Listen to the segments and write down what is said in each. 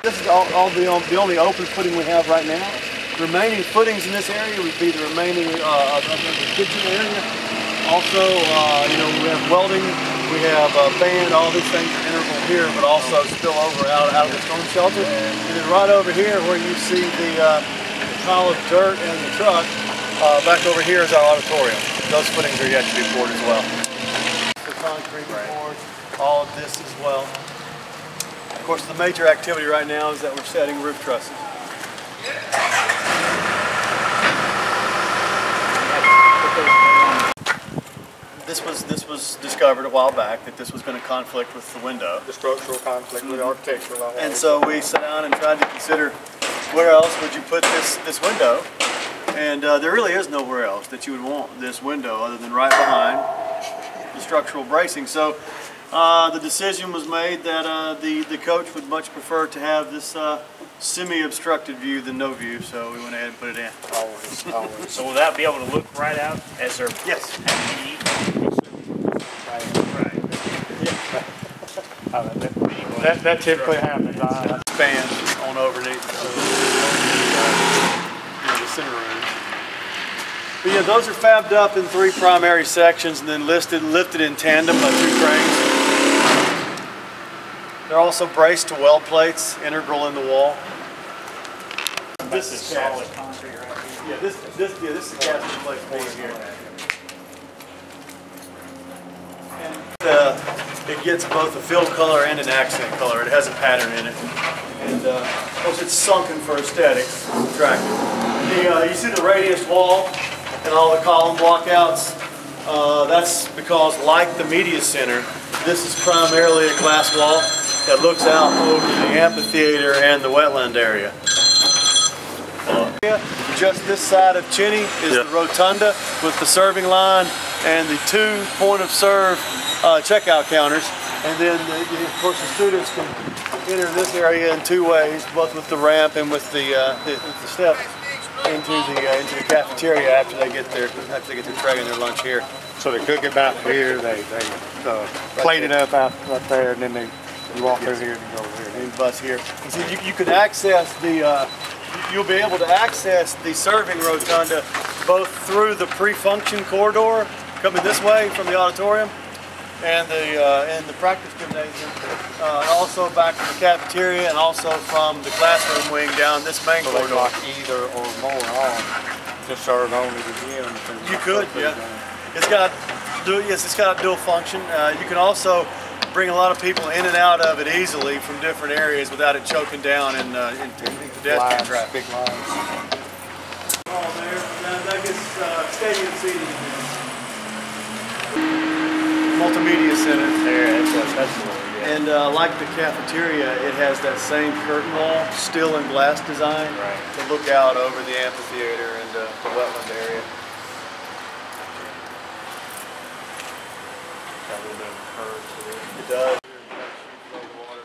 This is all the only open footing we have right now. Remaining footings in this area would be the remaining of the kitchen area. Also, we have welding, we have band, all these things are integral here, but also spill over out of the storm shelter. And then right over here where you see the pile of dirt and the truck, back over here is our auditorium. Those footings are yet to be poured as well. The concrete poured, all of this as well. Of course, the major activity right now is that we're setting roof trusses. This was discovered a while back that this was going to conflict with the window. The structural conflict with the architectural. And so we sat down and tried to consider where else would you put this window. And there really is nowhere else that you would want this window other than right behind the structural bracing. So the decision was made that the coach would much prefer to have this semi-obstructed view than no view, so we went ahead and put it in. Always. So will that be able to look right out as they're Yes. That typically happens. Span on underneath the center room. But yeah, those are fabbed up in 3 primary sections and then lifted in tandem by 2 cranes. They're also braced to weld plates, integral in the wall. This is solid concrete right here. Yeah, this is a casting plate piece here. And it gets both a fill color and an accent color. It has a pattern in it. And of course it's sunken for aesthetics. It's attractive. You see the radius wall and all the column blockouts? That's because, like the media center, this is primarily a glass wall that looks out over the amphitheater and the wetland area. Just this side of Cheney is the rotunda with the serving line and the 2 point-of-serve checkout counters. And then, of course, the students can enter this area in 2 ways, both with the ramp and with the steps into the cafeteria after they get their tray and their lunch here. So they cook it back here, they plate it up out there, and then you walk through here and go over here. And bus here. And so you can access you'll be able to access the serving rotunda both through the pre-function corridor coming this way from the auditorium and the practice gymnasium, also back to the cafeteria and also from the classroom wing down this main corridor. Like either or more on to serve only the gym. You could, yeah. It's got a dual function. You can also bring a lot of people in and out of it easily from different areas without it choking down in pedestrian traffic. Big lines. Oh, there. That gets stadium seating. Multimedia center. There, that's And like the cafeteria, it has that same curtain wall, steel and glass design, to look out over the amphitheater and the wetland area. Got a little bit of a curve to it. It does. What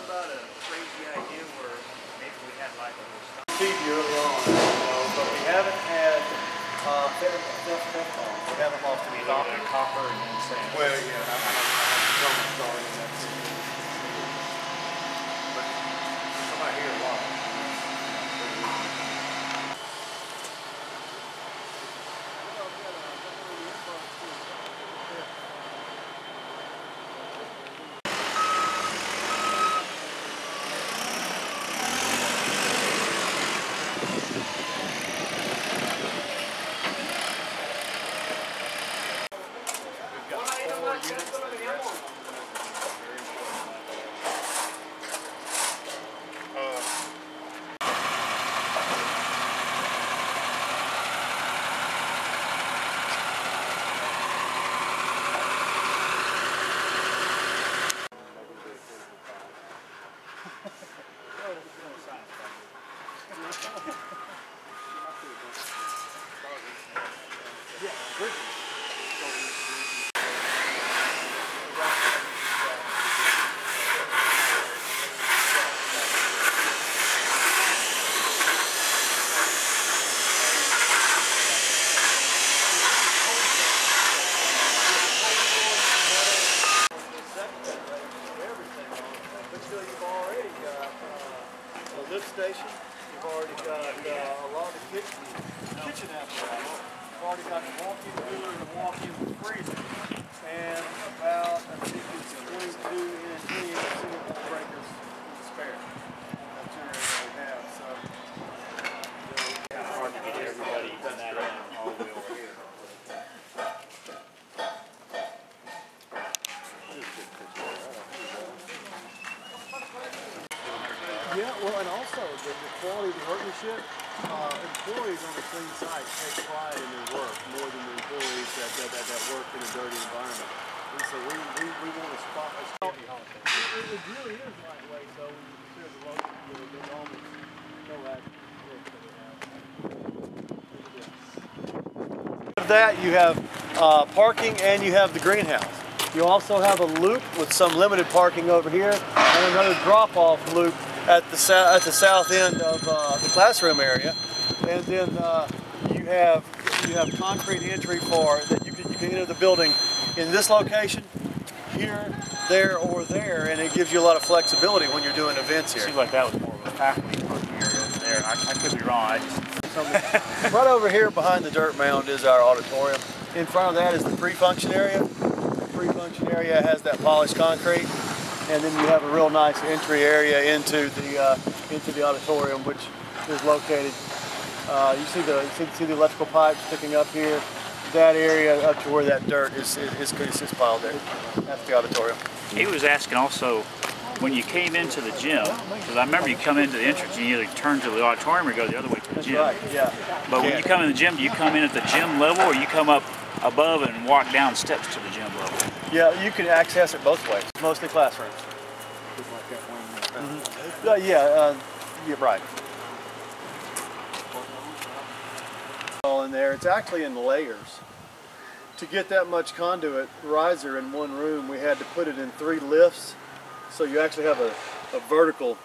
about a crazy idea where maybe we had like a little stop? Early on, but we haven't had we haven't lost any copper and then sand. Well, yeah, I'm not starting that. But somebody here a lot. station. We've already got a lot of the kitchen apparatus. We've already got the walk-in cooler and the walk-in freezer. And about, I think it's 22-inch single pole breakers spare. That's generally what we have. So, It's hard to get everybody in that end all the way over here. yeah, well, and also the quality of the workmanship. Employees on the clean site take pride in their work more than the employees that work in a dirty environment. And so we want to spot. It really is lightweight though when you consider the local, the almost no accident that we have. Of that, you have parking and you have the greenhouse. You also have a loop with some limited parking over here and another drop-off loop at the south end of the classroom area, and then you have concrete entry for that you can enter the building in this location, here, there, or there, and it gives you a lot of flexibility when you're doing events here. It seems like that was more of a faculty parking area over there. I could be wrong. Right over here behind the dirt mound is our auditorium. In front of that is the pre-function area. The pre-function area has that polished concrete. And then you have a real nice entry area into the auditorium, which is located. You see the electrical pipes sticking up here. That area up to where that dirt is piled there. That's the auditorium. He was asking also, when you came into the gym, because I remember you come into the entrance and you either turn to the auditorium or go the other way to the gym. That's right, yeah. But when you come in the gym, do you come in at the gym level or you come up above and walk down steps to the gym level? Yeah, you can access it both ways. Mostly classrooms. Yeah, right. All in there. It's actually in layers. To get that much conduit riser in one room, we had to put it in 3 lifts. So you actually have a vertical